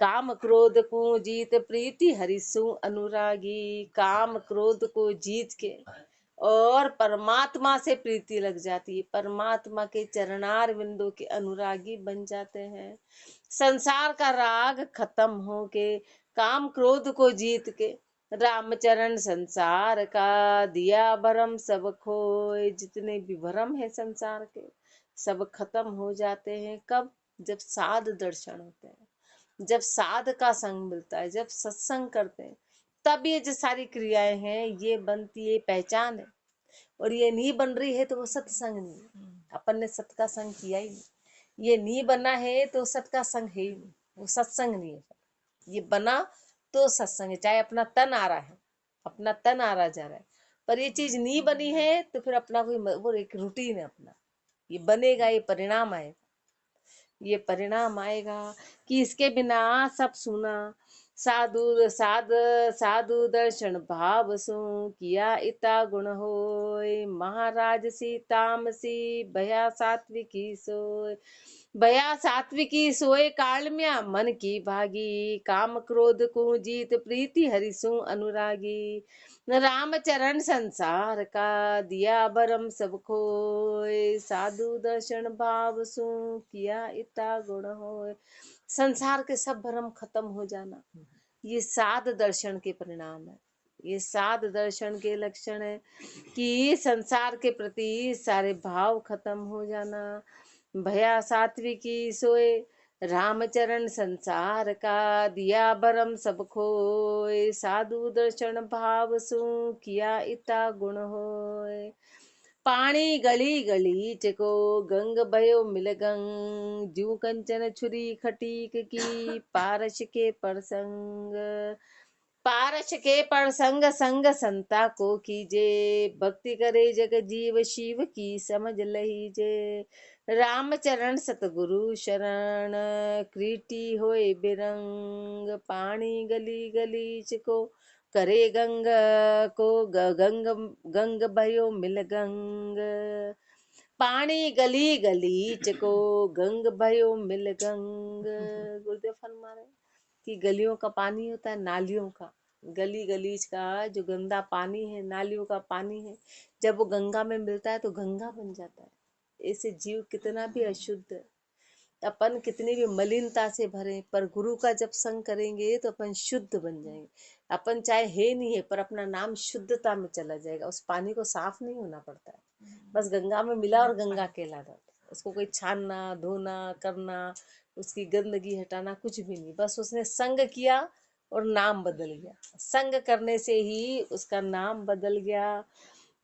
काम क्रोध को जीत प्रीति हरिसु अनुरागी। काम क्रोध को जीत के और परमात्मा से प्रीति लग जाती है, परमात्मा के चरणार बिंदु के अनुरागी बन जाते हैं। संसार का राग खत्म हो के काम क्रोध को जीत के रामचरण संसार का दिया भरम सब खोए। जितने भी भरम है संसार के सब खत्म हो जाते हैं। कब? जब साध दर्शन होते हैं, जब साध का संग मिलता है, जब सत्संग करते हैं, तब ये जो सारी क्रियाएं हैं ये बनती है, पहचान है। और ये नहीं बन रही है तो वो सत्संग नहीं है। अपन ने सत का संग किया ही नहीं, ये नहीं बना है तो सत का संग है ही नहीं, वो सत्संग नहीं है। ये बना तो सत्संग है। चाहे अपना तन आ रहा है, अपना तन आ रहा जा रहा है, पर ये चीज नहीं बनी है तो फिर अपना कोई वो एक रूटीन है अपना। ये बनेगा, ये परिणाम आएगा, ये परिणाम आएगा कि इसके बिना सब सुना। साधु साध साधु दर्शन भाव सु किया इता गुण होय। महाराज सी तामसी भया सात्विकी सोय। भया सात्विकी सोए कालम्या मन की भागी। काम क्रोध को जीत प्रीति हरिसु अनुरागी। रामचरण संसार का दिया भरम सब खोय। साधु दर्शन भाव सु किया इता गुण होय। संसार के सब भरम खत्म हो जाना, ये साध दर्शन के परिणाम है। ये साध दर्शन के लक्षण है कि संसार के प्रति सारे भाव खत्म हो जाना। भया सात्विकी सोए रामचरण संसार का दिया भरम सब खोए। साधु दर्शन भाव सु किया इता गुण होय। पानी गली गली चको गंग भयो मिल गंग। जू कंचन छुरी खटीक की पारस के परसंग। पारस के परसंग संग संता को कीजे। भक्ति करे जग जीव शिव की समझ लहीजे। रामचरण सतगुरु शरण कृति होए बिरंग। पानी गली गली चको करे गंग को गंग गंग भयो मिल गंग। पानी गली गली चको गंग भयो मिल गंग। गुरुदेव फरमा रहे कि गलियों का पानी होता है, नालियों का, गली गलीच का जो गंदा पानी है, नालियों का पानी है, जब वो गंगा में मिलता है तो गंगा बन जाता है। ऐसे जीव कितना भी अशुद्ध, अपन कितनी भी मलिनता से भरे, पर गुरु का जब संग करेंगे तो अपन शुद्ध बन जाएंगे। अपन चाहे है नहीं है पर अपना नाम शुद्धता में चला जाएगा। उस पानी को साफ नहीं होना पड़ता है, बस गंगा में मिला और गंगा कहला जाता है। उसको कोई छानना धोना करना, उसकी गंदगी हटाना कुछ भी नहीं, बस उसने संग किया और नाम बदल गया। संग करने से ही उसका नाम बदल गया।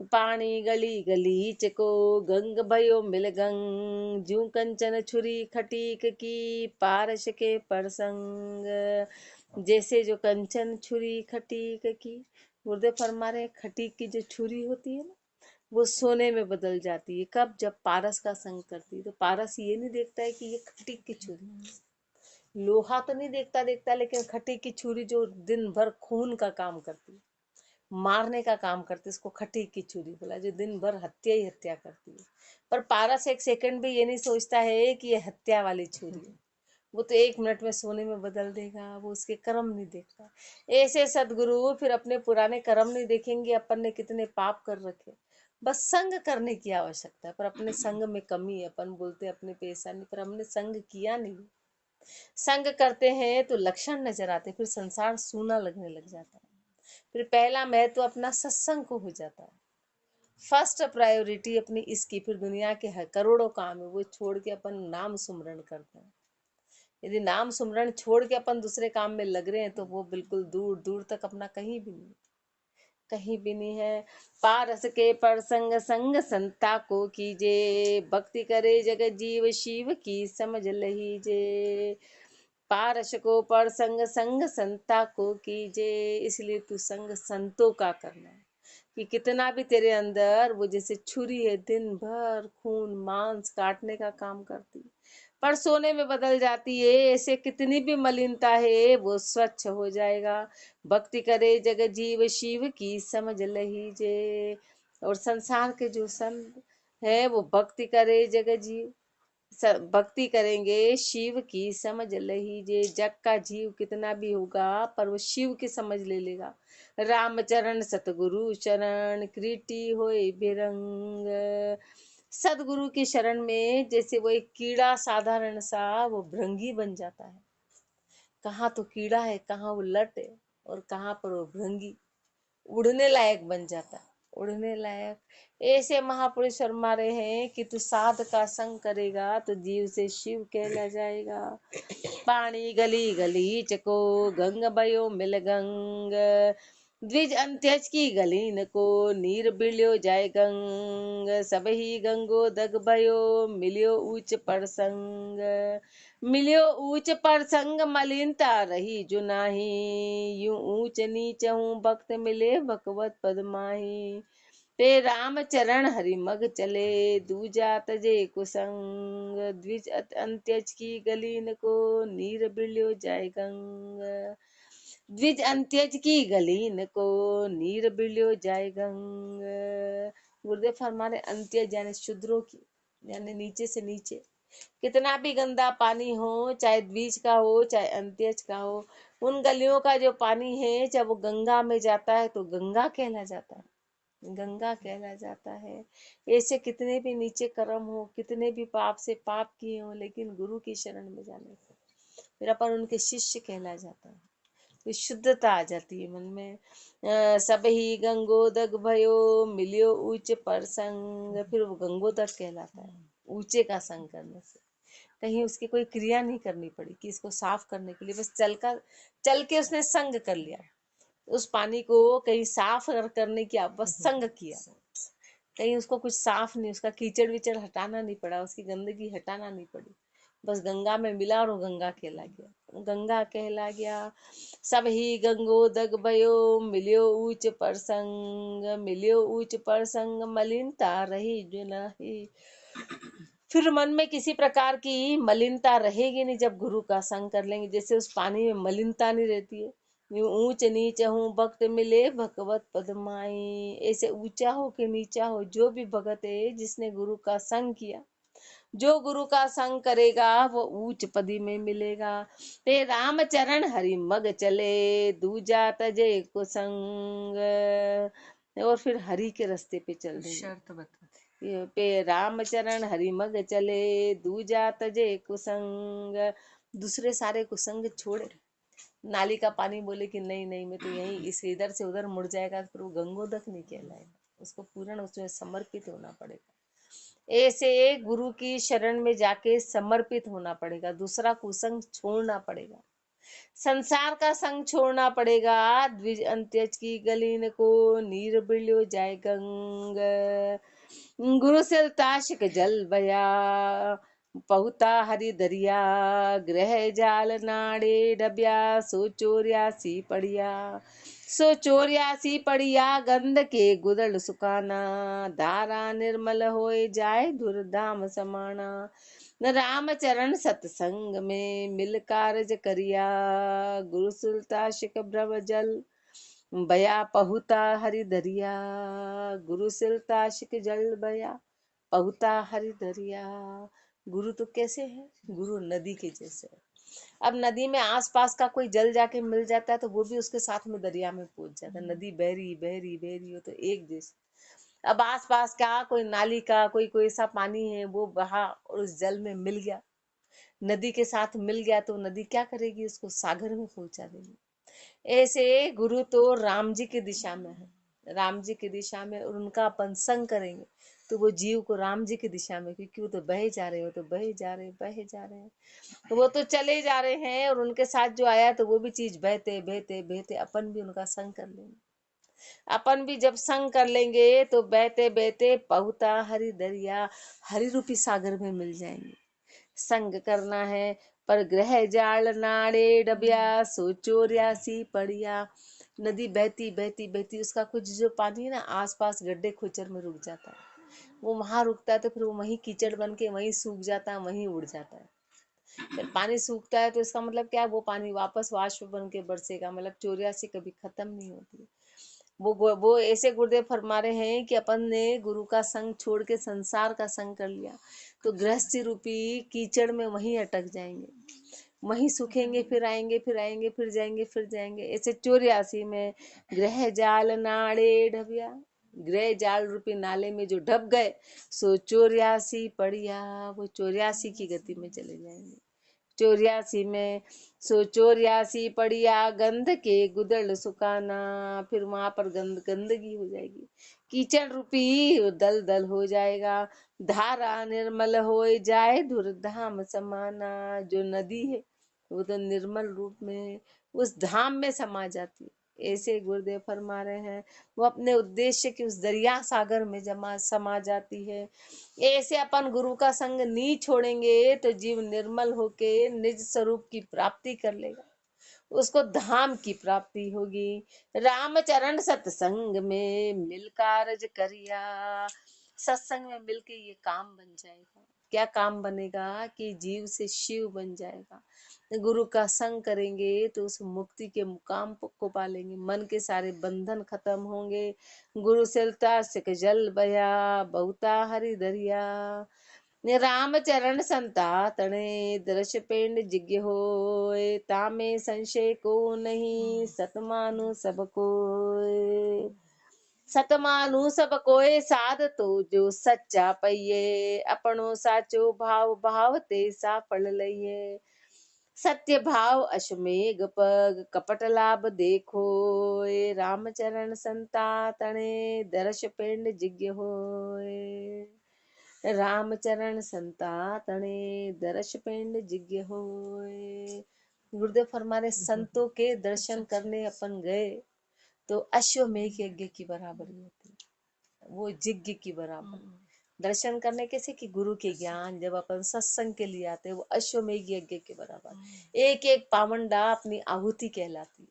पानी गली गली चको गंग भयो मिल गंग। जू कंचन छुरी खटीक की पारस के परसंग। जैसे जो कंचन छुरी खटीक की, गुरुदेव फरमा रहे खटीक की जो छुरी होती है ना, वो सोने में बदल जाती है। कब? जब पारस का संग करती है। तो पारस ये नहीं देखता है कि ये खटीक की छुरी, लोहा तो नहीं देखता, लेकिन खटीक की छुरी जो दिन भर खून का काम करती है, मारने का काम करती है, इसको खटीक की छुरी बोला, जो दिन भर हत्या ही हत्या करती है। पर पारस एक सेकंड भी ये नहीं सोचता है कि ये हत्या वाली छुरी है, वो तो 1 मिनट में सोने में बदल देगा। वो उसके कर्म नहीं देखता। ऐसे सदगुरु फिर अपने पुराने कर्म नहीं देखेंगे, अपन ने कितने पाप कर रखे। बस संग करने की आवश्यकता है, पर अपने संग में कमी है। अपन बोलते अपने पे ऐसा नहीं, पर हमने संग किया नहीं। संग करते हैं तो लक्षण नजर आते, फिर संसार सूना लगने लग जाता है। फिर पहला महत्व अपना सत्संग को हो जाता है। फर्स्ट प्रायोरिटी अपनी इसकी, फिर दुनिया के करोड़ों काम है वो छोड़ के अपन नाम सुमरण करते हैं। यदि नाम सुमरण छोड़ के अपन दूसरे काम में लग रहे हैं तो वो बिल्कुल दूर दूर तक अपना कहीं भी नहीं, कहीं भी नहीं है। पारस के परसंग संग संता को कीजे। भक्ति करे जग जीव शिव की समझ लहीजे। पारस को परसंग संग संता को कीजे, इसलिए तू संग संतों का करना है। कि कितना भी तेरे अंदर वो जैसे छुरी है, दिन भर खून मांस काटने का काम करती, पर सोने में बदल जाती है। ऐसे कितनी भी मलिनता है वो स्वच्छ हो जाएगा। भक्ति करे जग जीव शिव की समझ लहीजे। और संसार के जो संत है वो भक्ति करे जग जीव भक्ति करेंगे शिव की समझ लीजिए। जग का जीव कितना भी होगा पर वो शिव की समझ ले लेगा। रामचरण सतगुरु शरण कृति होए बिरंग। सदगुरु की शरण में जैसे वो एक कीड़ा साधारण सा वो भृंगी बन जाता है। कहाँ तो कीड़ा है, कहाँ वो लट है, और कहाँ पर वो भृंगी उड़ने लायक बन जाता है। उड़ने लायक ऐसे महापुरुष फरमा रहे हैं कि तू साध का संग करेगा तो जीव से शिव कहला जाएगा। पानी गली गली चको गंग भयो मिल गंग। द्विज अंत्यज की गलीन को नीर बिल्यो जाय गंग। सब ही गंगो दग भयो मिलियो ऊंच परसंग। मिलियो ऊंच परसंग मलिनता रही जुनाही। यूं ऊंच नीच हूँ भक्त मिले भगवत पद माही। ते राम चरण हरि मग चले दूजा तजे कुसंग। द्विज अंत्यज की गलीन को नीर बिल्यो जाय गंग। द्विज अंत्यज की गलीन को नीर बिल्यो जाय गंग। गुरुदेव फरमाने अंत्यज यानी शूद्रों की, यानी नीचे से नीचे कितना भी गंदा पानी हो, चाहे द्विज का हो चाहे अंत्यज का हो, उन गलियों का जो पानी है जब वो गंगा में जाता है तो गंगा कहला जाता है। गंगा कहला जाता है। ऐसे कितने भी नीचे कर्म हो, कितने भी पाप से पाप किए हो, लेकिन गुरु की शरण में जाने से फिर अपन उनके शिष्य कहला जाता है। तो शुद्धता आ जाती है मन में। सब ही गंगोदक भयो मिलियो ऊंच परसंग। फिर वो गंगोदक कहलाता है, ऊंचे का संग करने से। कहीं उसकी कोई क्रिया नहीं करनी पड़ी कि इसको साफ करने के लिए, बस चल के उसने संग कर लिया। उस पानी को कहीं साफ करने की बस संग किया। कहीं उसको कुछ साफ नहीं, उसका कीचड़ विचड़ हटाना नहीं पड़ा, उसकी गंदगी हटाना नहीं पड़ी। बस गंगा में मिला और वो गंगा कहला गया, गंगा कहला गया। सब ही गंगोदक भयो मिलियो ऊंच परसंग। मिलियो ऊंच परसंग मलिनता रही जो नहीं। फिर मन में किसी प्रकार की मलिनता रहेगी नहीं जब गुरु का संग कर लेंगे। जैसे उस पानी में मलिनता नहीं रहती है, यूं ऊंच नीच हूँ भक्त मिले भगवत पद माई। ऐसे ऊंचा हो के नीचा हो, जो भी भगत है जिसने गुरु का संग किया, जो गुरु का संग करेगा वो ऊंच पदी में मिलेगा। ते राम चरण हरि मग चले दूजा तजे कुसंग। और फिर हरि के रास्ते पे चल देंगे। शर्त बता पे राम चरण हरि मग चले दूजा तजे कुसंग। दूसरे सारे कुसंग छोड़े। नाली का पानी बोले कि नहीं नहीं मैं तो यहीं इस इधर से उधर मुड़ जाएगा, फिर वो गंगोदक नहीं कहलाएगा। उसको पूर्ण उसमें समर्पित होना पड़ेगा। ऐसे गुरु की शरण में जाके समर्पित होना पड़ेगा। दूसरा कुसंग छोड़ना पड़ेगा, संसार का संग छोड़ना पड़ेगा। द्विज अंत्यज की गलीन को नीर बिल्यो जाय गंग। गुरु से ताशिक जल बया पहुता हरि दरिया। ग्रह जाल नाड़े डबिया सो चोर्यासी पड़िया। सो चोर्यासी पड़िया गंध के गुदल सुकाना। धारा निर्मल होए जाए दुर्धाम समाना। न राम चरण सत्संग में मिल कारज करिया। गुरु सुलता शिक भ्रम जल बया पहुता हरि दरिया। गुरु सिलता शिक जल बया पहुता हरि दरिया। गुरु तो कैसे है? गुरु नदी के जैसे है। अब नदी में आसपास का कोई जल जाके मिल जाता है तो वो भी उसके साथ में दरिया में पहुंच जाता है। नदी बहरी बहरी बहरी हो तो एक जैसे। अब आसपास का कोई नाली का कोई कोई सा पानी है वो बहा और उस जल में मिल गया, नदी के साथ मिल गया, तो नदी क्या करेगी? उसको सागर में पहुंचा देगी। ऐसे गुरु तो राम जी की दिशा में है, राम जी की दिशा में, और उनका अपन संग करेंगे तो वो जीव को राम जी की दिशा में, क्योंकि वो तो बहे जा रहे हो, तो बहे जा रहे बहे जा रहे हैं, तो वो तो चले जा रहे हैं, और उनके साथ जो आया तो वो भी चीज बहते बहते बहते अपन भी उनका संग कर लेंगे। अपन भी जब संग कर लेंगे तो बहते बहते पहुता हरि दरिया, हरि रूपी सागर में मिल जाएंगे। संग करना है पर ग्रह जाल नाड़े डबिया सो चोर्यासी पड़िया। नदी बहती बहती बहती उसका कुछ जो पानी है ना आसपास गड्ढे खोचर में रुक जाता है, वो वहां रुकता है तो फिर वो वहीं कीचड़ बन के वहीं सूख जाता है, वहीं उड़ जाता है। फिर पानी सूखता है तो इसका मतलब क्या है? वो पानी वापस वाष्प बन के बरसेगा। मतलब चोर्यासी कभी खत्म नहीं होती। वो ऐसे गुरुदेव फरमा रहे हैं कि अपन ने गुरु का संग छोड़ के संसार का संग कर लिया तो गृहस्थी रूपी कीचड़ में वहीं अटक जाएंगे, वहीं सूखेंगे, फिर आएंगे, फिर आएंगे, फिर जाएंगे, फिर जाएंगे। ऐसे 84 में ग्रह जाल नाड़े ढबिया, ग्रह जाल रूपी नाले में जो ढब गए सो 84 पड़िया, वो 84 की गति में चले जाएंगे। 84 में सो 84 पड़िया गंध के गुदड़ सुखाना, फिर वहां पर गंदगी हो जाएगी, कीचड़ रूपी दल दल हो जाएगा। धारा निर्मल हो जाए धुरधाम समाना, जो नदी है वो तो निर्मल रूप में उस धाम में समा जाती है। ऐसे गुरुदेव फरमा रहे हैं वो अपने उद्देश्य की उस दरिया सागर में समा जाती है। ऐसे अपन गुरु का संग नहीं छोड़ेंगे तो जीव निर्मल होके निज स्वरूप की प्राप्ति कर लेगा, उसको धाम की प्राप्ति होगी। रामचरण सत्संग में मिल कारज करिया, सत्संग में मिलके ये काम बन जाएगा। क्या काम बनेगा कि जीव से शिव बन जाएगा। गुरु का संग करेंगे तो उस मुक्ति के मुकाम को पालेंगे, मन के सारे बंधन खत्म होंगे। गुरु सिलता सिक जल बया बहुता हरि दरिया, राम चरण संता तणे दर्श पेंड जिज्ञ होए, तामे संशय को नहीं सतमानु सब कोय। सतमानु सब कोय साध तो जो सच्चा पइये, अपनो साचो भाव भाव ते सा फल लइये। सत्य भाव अश्वमेघ पग कपट लाभ देखो, रामचरण संता तणे दर्श पेंड जिज्ञ होए। रामचरण संता तणे दर्श पेंड जिज्ञ होए। गुरुदेव फरमा रहे संतों के दर्शन करने अपन गए तो अश्वमेघ यज्ञ की बराबरी होती, वो यज्ञ की बराबर। दर्शन करने कैसे कि गुरु के ज्ञान जब अपन सत्संग के लिए आते वो अश्वमेघ यज्ञ के बराबर। एक एक पावंडा अपनी आहुति कहलाती,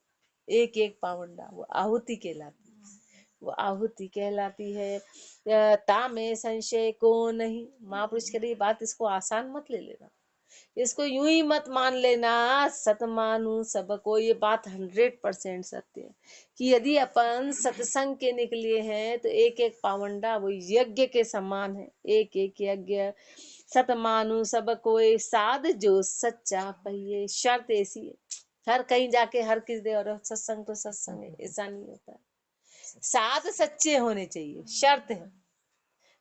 एक एक पावंडा वो आहुति कहलाती, वो आहुति कहलाती है। तामे संशय को नहीं, महापुरुष के लिए बात इसको आसान मत ले लेना, इसको यूं ही मत मान लेना सतमानु सबको। ये बात 100% सत्य है कि यदि अपन सत्संग के निकले हैं तो एक एक पावंडा वो यज्ञ के समान है, एक एक यज्ञ। सतमानु सबको साध जो सच्चा पहिए, शर्त ऐसी है हर कहीं जाके हर किस दे और सत्संग तो सत्संग है ऐसा नहीं होता है, साध सच्चे होने चाहिए, शर्त है।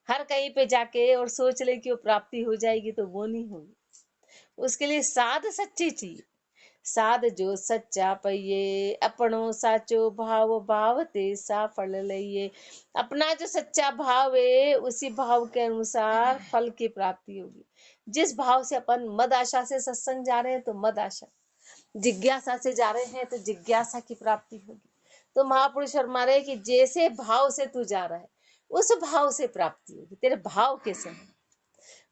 हर कहीं पे जाके और सोच ले कि वो प्राप्ति हो जाएगी तो वो नहीं होगी, उसके लिए साध सच्ची चाहिए। साध जो सच्चा पइये, अपनो साचो भाव भाव ते सा फल लइये। अपना जो सच्चा भाव है उसी भाव के अनुसार फल की प्राप्ति होगी। जिस भाव से अपन मद आशा से सत्संग जा रहे हैं तो मद आशा, जिज्ञासा से जा रहे हैं तो जिज्ञासा की प्राप्ति होगी। तो महापुरुष फरमा रहे कि जैसे भाव से तू जा रहा है उस भाव से प्राप्ति होगी, तेरे भाव के समय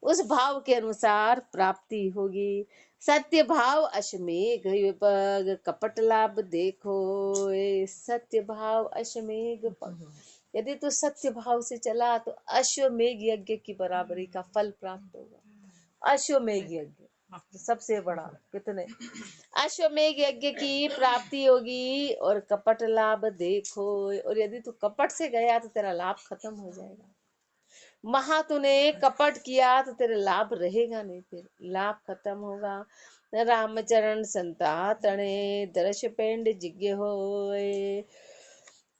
उस भाव के अनुसार प्राप्ति होगी। सत्य भाव अश्वमेघ पग कपट लाभ देखो, सत्य भाव अश्वमेघ पग। यदि तू सत्य भाव से चला तो अश्वमेघ यज्ञ की बराबरी का फल प्राप्त होगा। अश्वमेघ यज्ञ सबसे बड़ा, कितने अश्वमेघ यज्ञ की प्राप्ति होगी। और कपट लाभ देखो, और यदि तू कपट से गया तो तेरा लाभ खत्म हो जाएगा। महा तूने कपट किया तो तेरे लाभ रहेगा नहीं, फिर लाभ खत्म होगा। रामचरण संता तणे दर्श पेंड जिज्ञ होए,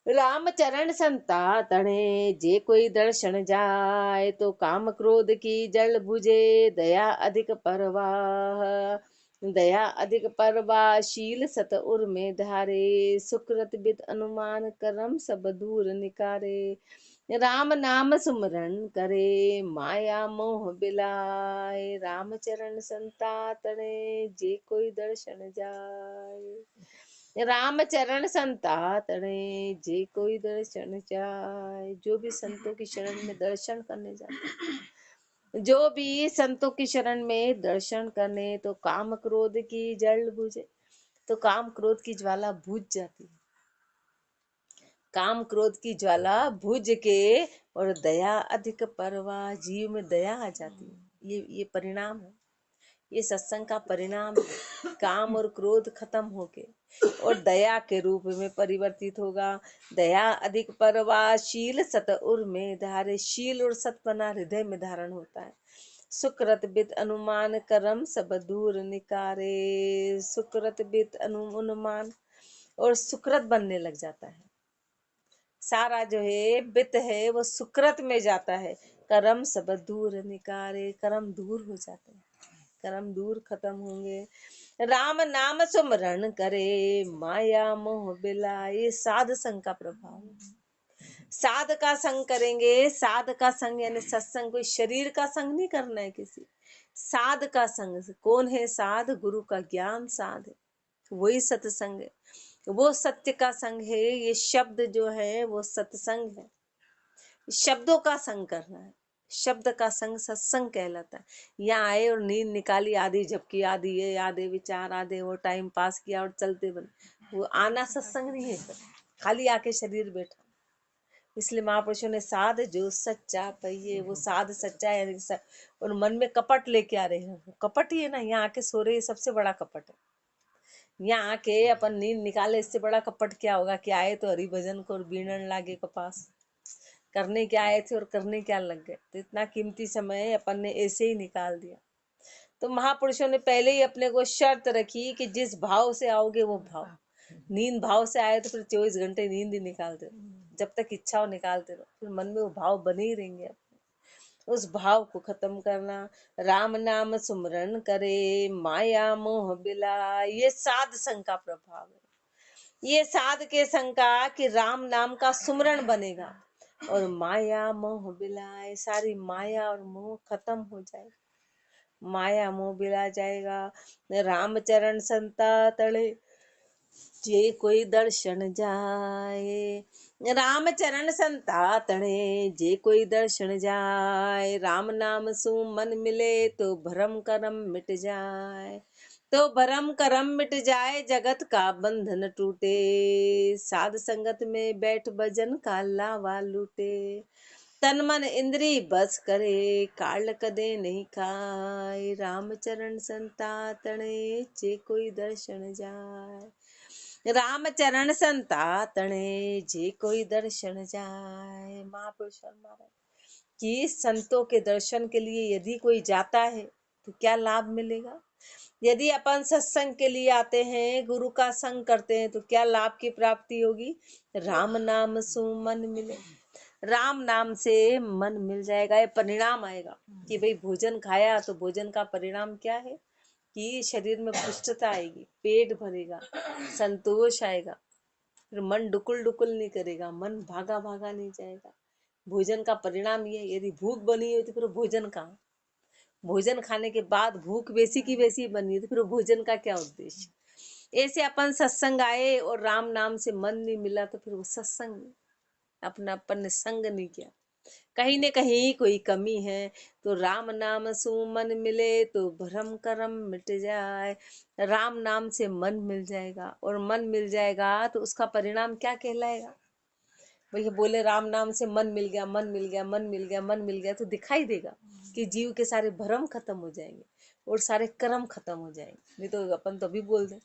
रामचरण संता तणे जे कोई दर्शन जाए तो काम क्रोध की जल बुझे, दया अधिक परवाह, दया अधिक परवाह शील सत उर में धारे, सुकृत विद अनुमान करम सब दूर निकारे। राम नाम सुमरन करे माया मोह बिलाए, रामचरण संता तणे जे कोई दर्शन जाए। रामचरण संता तणे जे कोई दर्शन जाए। जो भी संतों की शरण में दर्शन करने जाते, जो भी संतों की शरण में दर्शन करने तो काम क्रोध की जल बुझे, तो काम क्रोध की ज्वाला बुझ जाती है। काम क्रोध की ज्वाला बुझ के और दया अधिक परवाह, जीव में दया आ जाती है। ये परिणाम है। ये सत्संग का परिणाम है। काम और क्रोध खत्म होके और दया के रूप में परिवर्तित होगा। दया अधिक परवाशील सत उर में धारे, शील और सत बना हृदय में धारण होता है। सुकृत बित अनुमान करम सब दूर निकारे, सुकृत बित अनुमान और सुकृत बनने लग जाता है। सारा जो है बित है वो सुकृत में जाता है। कर्म सब दूर निकारे, कर्म दूर हो जाते हैं, कर्म दूर खत्म होंगे। राम नाम सुमरण करे, माया मोह बिलाए, साध संग का प्रभाव है। साध का संग करेंगे, साध का संग यानी सत्संग, कोई शरीर का संग नहीं करना है किसी। साध का संग कौन है? साध गुरु का ज्ञान साध है, वही सत्संग है, वो सत्य का संग है। ये शब्द जो है वो सत्संग है, शब्दों का संग करना है। शब्द का संग सत्संग कहलाता है। यहाँ आए और नींद निकाली, आधी झपकी, आधी ये, आधे विचार, आधे वो, टाइम पास किया और चलते बने, वो आना सत्संग नहीं है। खाली आके शरीर बैठा। इसलिए महापुरुषों ने साध जो सच्चा पहिए, वो साध सच्चा है। और मन में कपट लेके आ रहे हैं, कपट ही है ना। यहाँ आके सो रहे, सबसे बड़ा कपट है। यहाँ आके अपन नींद निकाले, इससे बड़ा कपट क्या होगा कि आए तो हरि भजन को और बीणन लागे कपास, करने क्या आए थे और करने क्या लग गए। तो इतना कीमती समय अपन ने ऐसे ही निकाल दिया। तो महापुरुषों ने पहले ही अपने को शर्त रखी कि जिस भाव से आओगे वो भाव। नींद भाव से आए तो फिर 24 घंटे नींद ही निकालते रहो, जब तक इच्छा हो निकालते रहो, फिर मन में वो भाव बने ही रहेंगे। उस भाव को खत्म करना। राम नाम सुमरण करे, माया मोह बिला, ये साध संग का प्रभाव है। ये साध के संग का कि राम नाम का सुमरण बनेगा और माया मोह बिलाए, सारी माया और मोह खत्म हो जाए, माया मोह बिला जाएगा। रामचरण संता तड़े जे कोई दर्शन जाए, रामचरण संता तड़े जे कोई दर्शन जाए। राम नाम सु मन मिले तो भरम करम मिट जाए, तो भरम करम मिट जाए, जगत का बंधन टूटे। साध संगत में बैठ भजन का लावा लूटे, तन मन इंद्री बस करे, काल कदे नहीं खाए। रामचरण संता तणे जे कोई दर्शन जाए, रामचरण संता तणे जे कोई दर्शन जाए। महापुरुष महाराज कि संतों के दर्शन के लिए यदि कोई जाता है तो क्या लाभ मिलेगा। यदि अपन सत्संग के लिए आते हैं, गुरु का संग करते हैं, तो क्या लाभ की प्राप्ति होगी। राम नाम सु मन मिले, राम नाम से मन मिल जाएगा। ये परिणाम आएगा कि भाई भोजन खाया तो भोजन का परिणाम क्या है कि शरीर में पुष्टता आएगी, पेट भरेगा, संतोष आएगा, फिर मन डुकुल डुकुल नहीं करेगा, मन भागा भागा नहीं जाएगा। भोजन का परिणाम ये, यदि भूख बनी हो तो फिर भोजन कहाँ। भोजन खाने के बाद भूख वैसी की वैसी बनी तो फिर भोजन का क्या उद्देश्य। ऐसे अपन सत्संग आए और राम नाम से मन नहीं मिला तो फिर वो सत्संग नहीं, अपना अपन ने संग नहीं किया, कहीं न कहीं कोई कमी है। तो राम नाम सु मन मिले तो भरम करम मिट जाए। राम नाम से मन मिल जाएगा और मन मिल जाएगा तो उसका परिणाम क्या कहलाएगा। भैया बोले राम नाम से मन मिल गया, मन मिल गया, मन मिल गया, मन मिल गया, तो दिखाई देगा कि जीव के सारे भ्रम खत्म हो जाएंगे और सारे कर्म खत्म हो जाएंगे। नहीं तो अपन तो अभी बोल दे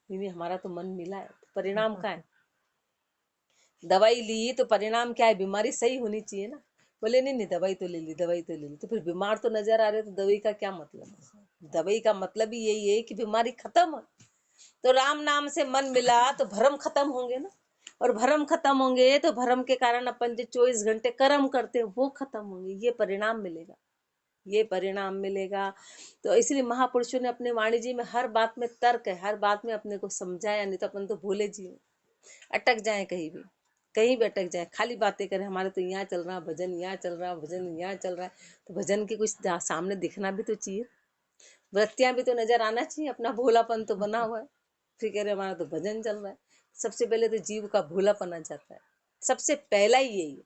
नहीं हमारा तो मन मिला है, तो परिणाम क्या है। दवाई ली तो परिणाम क्या है, बीमारी सही होनी चाहिए ना। बोले नहीं नहीं दवाई तो ले ली, दवाई तो ले ली, तो फिर बीमार तो नजर आ रहे, तो दवाई का क्या मतलब। दवाई का मतलब ही यही है कि बीमारी खत्म हो। तो राम नाम से मन मिला तो भ्रम खत्म होंगे ना, और भ्रम खत्म होंगे तो भ्रम के कारण अपन जो 24 घंटे कर्म करते हैं वो खत्म होंगे। ये परिणाम मिलेगा, ये परिणाम मिलेगा। तो इसलिए महापुरुषों ने अपने वाणी जी में हर बात में तर्क है, हर बात में अपने को समझाया। नहीं तो अपन तो भोले जी अटक जाए, कहीं भी अटक जाए, खाली बातें करें हमारे तो यहाँ चल रहा भजन, यहाँ चल रहा भजन, यहाँ चल रहा है। तो भजन के कुछ सामने दिखना भी तो चाहिए, वृत्तियां भी तो नजर आना चाहिए। अपना भोलापन तो बना हुआ है, फिर कह रहे हमारा तो भजन चल रहा है। सबसे पहले तो जीव का भोलापन आ जाता है, सबसे पहला ही यही है,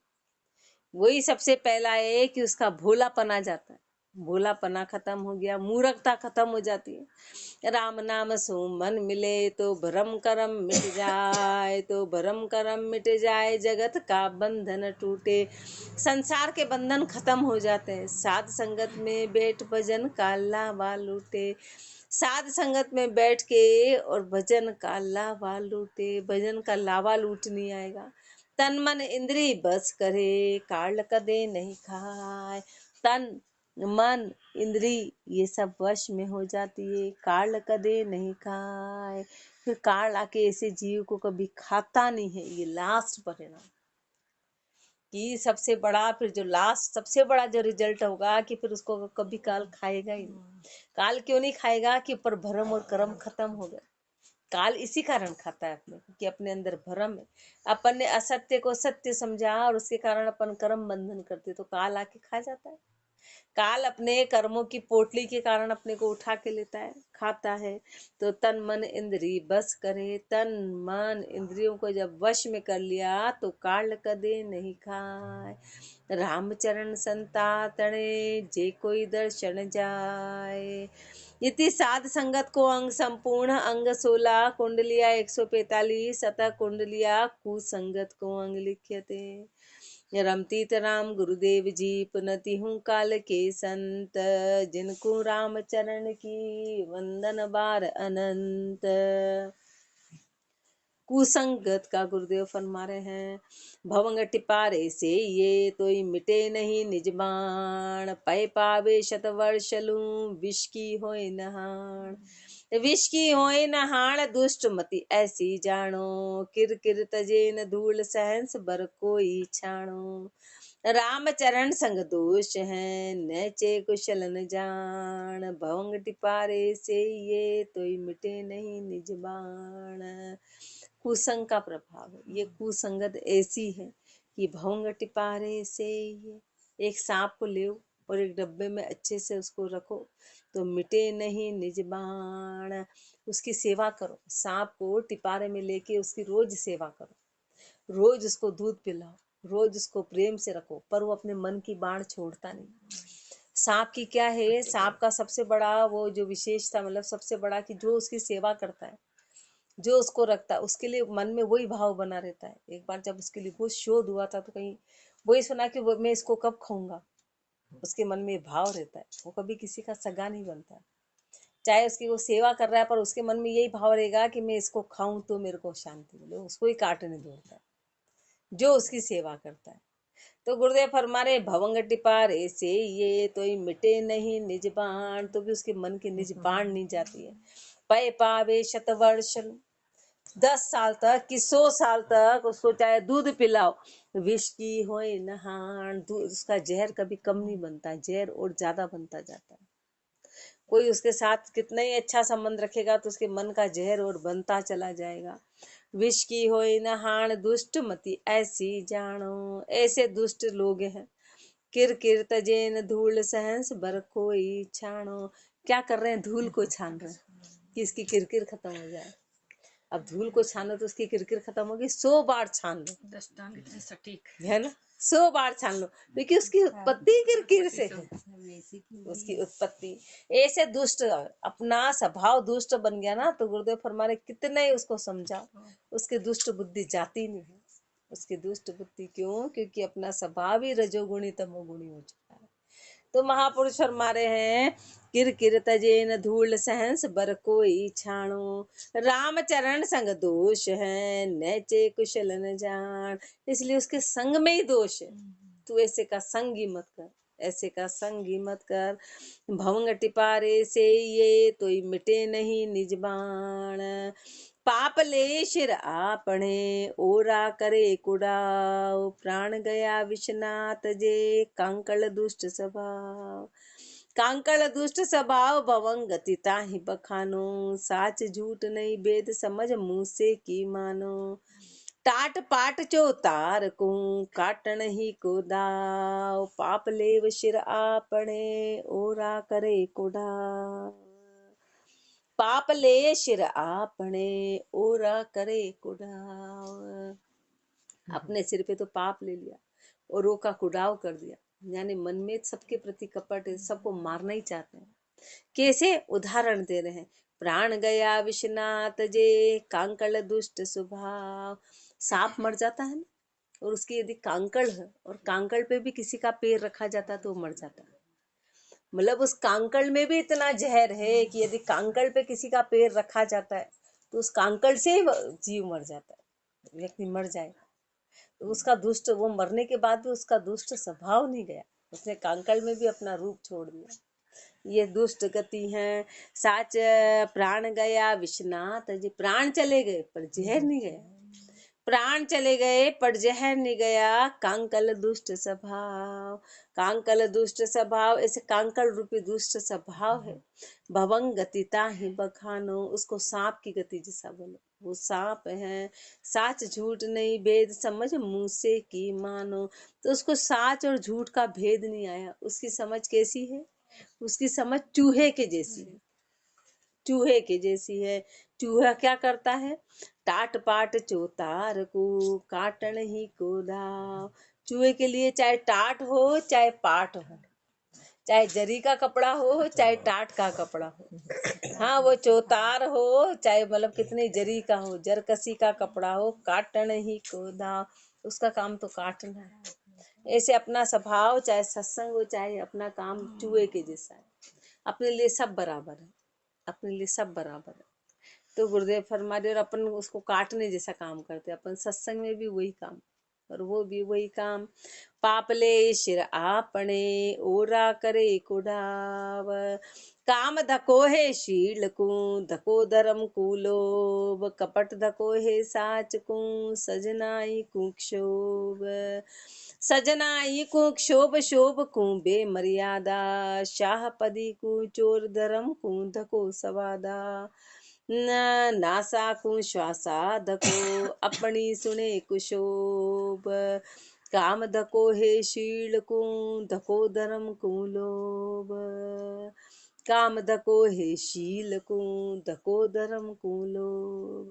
वही सबसे पहला है कि उसका भोलापन आ जाता है। भोलापना खत्म हो गया, मूर्खता खत्म हो जाती है। राम नाम सो मन मिले तो भरम करम मिट जाए, तो भरम करम मिट जाए, जगत का बंधन टूटे, संसार के बंधन खत्म हो जाते हैं। साध संगत में बैठ भजन का लावा लूटे, साध संगत में बैठ के और भजन का लावा लूटे, भजन का लावा लूट नहीं आएगा। तन मन इंद्री बस करे, काल कदे नहीं खाए। तन मन इंद्री ये सब वश में हो जाती है, काल कदे नहीं खाए। फिर काल आके ऐसे जीव को कभी खाता नहीं है। ये लास्ट परिणाम कि सबसे बड़ा, फिर जो लास्ट सबसे बड़ा जो रिजल्ट होगा कि फिर उसको कभी काल खाएगा ही नहीं। काल क्यों नहीं खाएगा? कि पर भरम और कर्म खत्म हो गए। काल इसी कारण खाता है अपने को कि अपने अंदर भ्रम है, अपन ने असत्य को सत्य समझा और उसके कारण अपन कर्म बंधन करते, तो काल आके खा जाता है। काल अपने कर्मों की पोटली के कारण अपने को उठा के लेता है, खाता है। तो तन मन इंद्री बस करे, तन मन इंद्रियों को जब वश में कर लिया तो काल कदे नहीं खाए। रामचरण संता तणे जे कोई दर्शन जाए। इति साध संगत को अंग संपूर्ण अंग 16 कुंडलिया 145 अतः कुंडलिया कुसंगत को अंग लिख्यते। रमतीत राम गुरुदेव जी पुनति हूँ काल के संत, जिनको राम चरण की वंदन बार अनंत। कुसंगत का गुरुदेव फरमा रहे हैं, भवंग टिपारे से ये तो मिटे नहीं निज बाण, पै पावे शत वर्ष लूं विष की होए नहाण। विष की होए नहाण दुष्ट मति ऐसी जानो, किर किर तजेन धूल सहंस बर कोई छाणो। राम चरण संग दोष है नचे कुशल न जान, भवंग टिपारे से ये तो मिटे नहीं निज बाण। कुसंग का प्रभाव है। ये कुसंगत ऐसी है कि भवंग टिपारे से ये, एक सांप को ले और एक डब्बे में अच्छे से उसको रखो तो मिटे नहीं निज बाण। उसकी सेवा करो, सांप को टिपारे में लेके उसकी रोज सेवा करो, रोज उसको दूध पिलाओ, रोज उसको प्रेम से रखो, पर वो अपने मन की बाण छोड़ता नहीं। सांप की क्या है, सांप का सबसे बड़ा वो जो विशेषता, मतलब सबसे बड़ा कि जो उसकी सेवा करता है, जो उसको रखता है, उसके लिए मन में वही भाव बना रहता है। एक बार जब उसके लिए बहुत शोध हुआ था तो कहीं वही सुना कि वो मैं इसको कब खाऊंगा, उसके मन में भाव रहता है। वो कभी किसी का सगा नहीं बनता, चाहे उसकी वो सेवा कर रहा है, पर उसके मन में यही भाव रहेगा कि मैं इसको खाऊं तो मेरे को शांति मिले। उसको ही काटने दौड़ता है जो उसकी सेवा करता है। तो गुरुदेव फरमा रहे, भवंग टिपार ऐसे ये तो मिटे नहीं निज बाण, तो भी उसके मन के निज बाण नहीं जाती है। पै पावे शत वर्ष, 10 साल तक कि 100 साल तक उसको चाहे दूध पिलाओ, विष की होए नहान, उसका जहर कभी कम नहीं बनता, जहर और ज्यादा बनता जाता है। कोई उसके साथ कितना ही अच्छा संबंध रखेगा तो उसके मन का जहर और बनता चला जाएगा। विष की होए नहान दुष्ट मति ऐसी जानो, ऐसे दुष्ट लोग हैं। किर किर तजेन धूल सहंस बर कोई छानो। क्या कर रहे हैं, धूल को छान रहे हैं कि इसकी किरकिर खत्म हो जाए। अब धूल को छानो तो उसकी किरकिर खत्म होगी, 100 बार छान लो, दस्तान कितने सटीक है ना, 100 बार छान लो, क्योंकि उसकी उत्पत्ति किरकिर से है। उसकी उत्पत्ति ऐसे दुष्ट, अपना स्वभाव दुष्ट बन गया ना, तो गुरुदेव फरमा रहे कितने ही उसको समझाओ, उसकी दुष्ट बुद्धि जाती नहीं है। उसकी दुष्ट बुद्धि क्यों? क्योंकि अपना स्वभाव ही रजोगुणी तमोगुणी हो चुका है। तो महापुरुष फरमा रहे हैं, किर किर तजेन धूल सहंस बर कोई छाणो, राम चरण संग दोष है नैचे कुशल न जान। इसलिए उसके संग में ही दोष है। तू ऐसे का संग ही मत कर, ऐसे का संग ही मत कर। भवंग टिपारे से ये तो मिटे नहीं निज बाण, पाप ले शिर आपने ओरा करे कुड़ाव, प्राण गया विश्वनाथ जे कांकल दुष्ट स्वभाव। कांकल दुष्ट स्वभाव भवंग गति ताहि बखानो, साच झूठ नहीं भेद समझ मुँह से की मानो। टाट पाट चो तार को काटन ही को दाव, पाप लेव शिर आपने ओरा करे कुड़ाव। पाप ले शिर आपने ओरा करे कुड़ाव। अपने सिर पे तो पाप ले लिया और रो का कुड़ाव कर दिया। यानी मन में सबके प्रति कपट है, सबको मारना ही चाहते हैं। कैसे? उदाहरण दे रहे हैं, प्राण गया विश्वनाथ जे कांकल दुष्ट स्वभाव। सांप मर जाता है ना, और उसकी यदि कांकड़ है और कांकड़ पे भी किसी का पैर रखा जाता है तो वो मर जाता है। मतलब उस कांकड़ में भी इतना जहर है कि यदि कांकड़ पे किसी का पैर रखा जाता है तो उस कांकड़ से ही जीव मर जाता है, व्यक्ति मर जाएगा। तो उसका दुष्ट, वो मरने के बाद भी उसका दुष्ट स्वभाव नहीं गया, उसने कांकड़ में भी अपना रूप छोड़ दिया। ये दुष्ट गति है। साच प्राण गया विश्वनाथ जी, प्राण चले गए पर जहर नहीं गया, प्राण चले गए पर जहर नहीं गया। कांकल दुष्ट स्वभाव, कांकल दुष्ट स्वभाव, ऐसे कांकल रूपी दुष्ट स्वभाव है। भवंग गतिता ही बखानो, उसको सांप की गति जैसा बोलो, वो सांप है। साच झूठ नहीं भेद समझ मुंह से की मानो, तो उसको साच और झूठ का भेद नहीं आया। उसकी समझ कैसी है? उसकी समझ चूहे के जैसी है, चूहे के जैसी है। चूहा क्या करता है? टाट पाट चोतार को काटन ही को दाव। चूहे के लिए चाहे टाट हो चाहे पाट हो, चाहे जरी का कपड़ा हो चाहे टाट का कपड़ा हो, हाँ वो चौतार हो चाहे मतलब कितनी जरी का हो, जरकसी का कपड़ा हो, काटन ही को दाव, उसका काम तो काटना है। ऐसे अपना स्वभाव चाहे सत्संग हो चाहे अपना काम चूहे के जैसा है, अपने लिए सब बराबर है, अपने लिए सब बराबर है। तो गुरुदेव फरमा रहे, और अपन उसको काटने जैसा काम करते, अपन सत्संग में भी वही काम और वो भी वही काम। पापले शिर आपने ओरा करे कुढ़ाव, काम धको है शील को धको धर्म को लोभ, कपट धको है साच को सजनाई को क्षोभ, सजनाई को क्षोभ शोभ को बेमर्यादा, शाहपदी को चोर धर्म को धको सवादा, नासा को श्वासा धको अपनी सुने कुशोभ, काम धको है शील को धको धर्म को लोभ, काम धको है शील को धको धर्म को लोभ।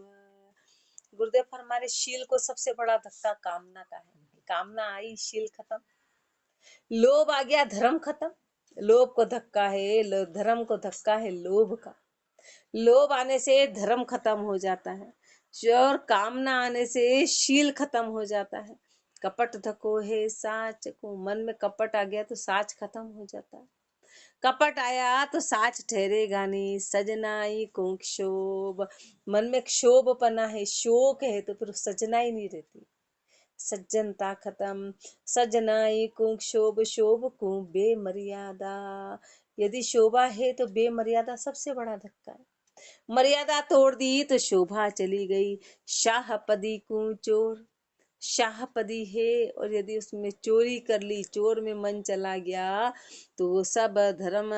गुरुदेव फरमारे, शील को सबसे बड़ा धक्का कामना का है। कामना आई शील खत्म, लोभ आ गया धर्म खत्म। लोभ को धक्का है, धर्म को धक्का है लोभ का। लोभ आने से धर्म खत्म हो जाता है, और कामना आने से शील खत्म हो जाता है। कपट धको है साच को, मन में कपट आ गया तो साच खत्म हो जाता है। कपट आया तो साच ठहरेगा नहीं। सजनाई को क्षोभ, मन में क्षोभ पना है, शोक है, तो फिर सजना ही नहीं रहती, सज्जनता खत्म। सजनाई को क्षोभ शोभ को बेमर्यादा, यदि शोभा है तो बेमर्यादा सबसे बड़ा धक्का है। मर्यादा तोड़ दी तो शोभा चली गई। शाहपदी को चोर, शाहपदी है और यदि उसमें चोरी कर ली, चोर में मन चला गया तो वो सब धर्म।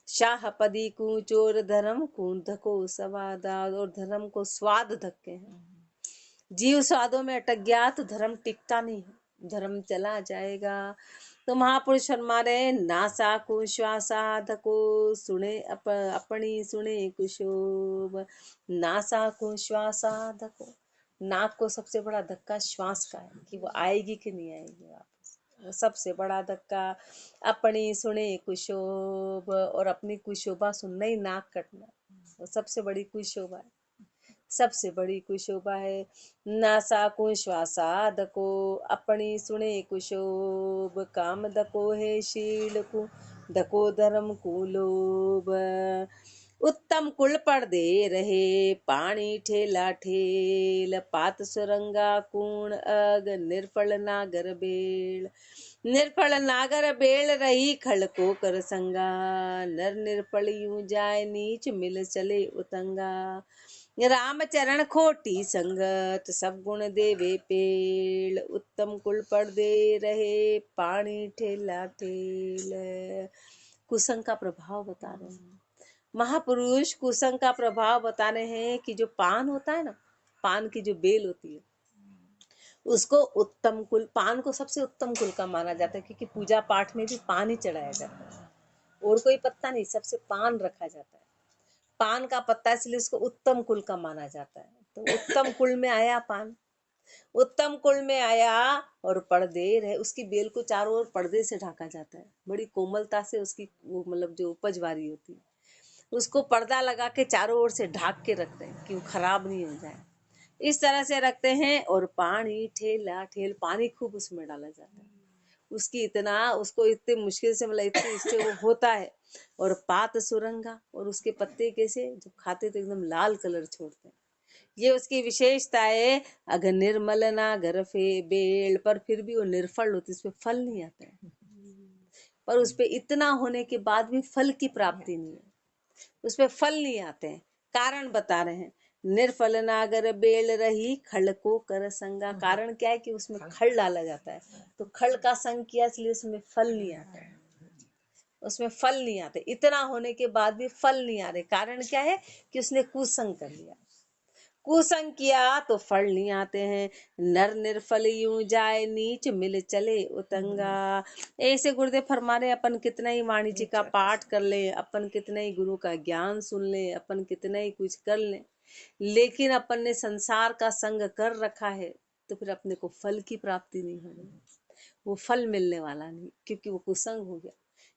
शाहपदी को चोर धर्म को धको सवादा, और धर्म को स्वाद धक्के हैं। जीव स्वादों में अटक गया तो धर्म टिकता नहीं है, धर्म चला जाएगा। तो महापुरुष फरमा रहे, नासा को श्वासा धको सुने अपनी सुने कुशोभ, नासा को श्वासा धको, नाक को सबसे बड़ा धक्का श्वास का है कि वो आएगी कि नहीं आएगी वापस, वो सबसे बड़ा धक्का। अपनी सुने कुशोभ, और अपनी कुशोभा सुनना ही नाक कटना, वो सबसे बड़ी कुशोभा है, सबसे बड़ी कुशोभा है। नासा को श्वासा धको अपनी सुने कुशोभ, काम धको है शील को धको धर्म को लोभ, उत्तम कुल पर दे रहे पानी ठेला ठेल, पात सुरंगा कूण अग निर्फल नागर बेल, निर्फल नागर बेल रही खल को कर संगा, नर निर्फल यूं जाए नीच मिल चले उतंगा, राम चरण खोटी संगत सब गुण देवे पेल, उत्तम कुल पर दे रहे पानी ठेला ठेल। कुसंग का प्रभाव बता रहे हैं महापुरुष, कुसंग का प्रभाव बता रहे हैं कि जो पान होता है ना, पान की जो बेल होती है उसको उत्तम कुल, पान को सबसे उत्तम कुल का माना जाता है, क्योंकि पूजा पाठ में भी पान ही चढ़ाया जाता है और कोई पत्ता नहीं, सबसे पान रखा जाता है। पान का पत्ता, इसलिए उसको उत्तम कुल का माना जाता है। तो उत्तम कुल में आया पान, उत्तम कुल में आया और पर्दे रहे, उसकी बेल को चारों ओर पर्दे से ढका जाता है, बड़ी कोमलता से उसकी वो मतलब जो उपज वारी होती है उसको पर्दा लगा के चारों ओर से ढक के रखते हैं कि वो खराब नहीं हो जाए, इस तरह से रखते हैं। और पानी ठेला ठेल, पानी खूब उसमें डाला जाता है, उसकी इतना उसको इतने मुश्किल से मतलब इतने इससे वो होता है। और पात सुरंगा, और उसके पत्ते कैसे जो खाते तो एकदम लाल कलर छोड़ते हैं, ये उसकी विशेषता है। अगर निर्मल ना गरफे बेल, पर फिर भी वो निर्फल होती, उसपे फल नहीं आता है, पर उसपे इतना होने के बाद भी फल की प्राप्ति नहीं है, उसपे फल नहीं आते हैं। कारण बता रहे हैं, निर्फल नागर बेल रही खल को कर संगा। कारण क्या है कि उसमें खल डाला जाता है, तो खल का संग किया, इसलिए उसमें फल नहीं आता है, उसमें फल नहीं आते। इतना होने के बाद भी फल नहीं आ रहे, कारण क्या है कि उसने कुसंग कर लिया, कुसंग किया तो फल नहीं आते हैं। नर निर्फल यूं जाए नीच, मिल चले उतंगा। ऐसे गुरुदेव फरमा रहे, अपन कितना ही वाणी जी का पाठ कर ले, अपन कितना ही गुरु का ज्ञान सुन ले, अपन कितना ही कुछ कर ले, लेकिन अपन ने संसार का संग कर रखा है, तो फिर अपने को फल की प्राप्ति नहीं होगी, वो फल मिलने वाला नहीं, क्योंकि वो कुसंग हो गया।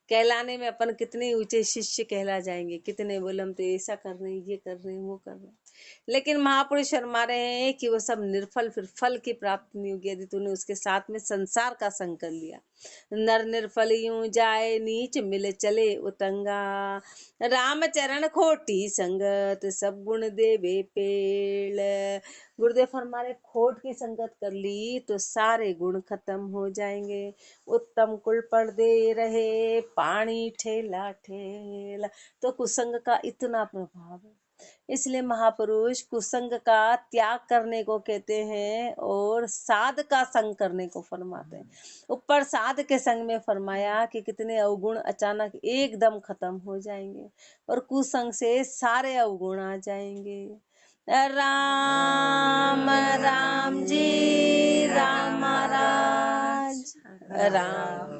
कहलाने में अपन कितने ऊंचे शिष्य कहला जाएंगे, कितने बोले हम तो ऐसा कर रहे हैं, ये कर रहे हैं, वो कर रहे हैं, लेकिन महापुरुष शर्मा रहे हैं कि वो सब निर्फल, फिर फल की प्राप्ति नहीं होगी यदि तूने उसके साथ में संसार का संग कर लिया। नर निर्फल यूं जाए नीच, मिले चले उतंगा। राम चरण खोटी संगत, सब गुण देवे पेड़। गुरुदेव फरमा रहे, खोट की संगत कर ली तो सारे गुण खत्म हो जाएंगे। उत्तम कुल पर्दे रहे, पानी ठेला ठेला। तो कुसंग का इतना प्रभाव है, इसलिए महापुरुष कुसंग का त्याग करने को कहते हैं और साध का संग करने को फरमाते हैं। ऊपर साध के संग में फरमाया कि कितने अवगुण अचानक एकदम खत्म हो जाएंगे, और कुसंग से सारे अवगुण आ जाएंगे। राम राम जी राम महाराज राम।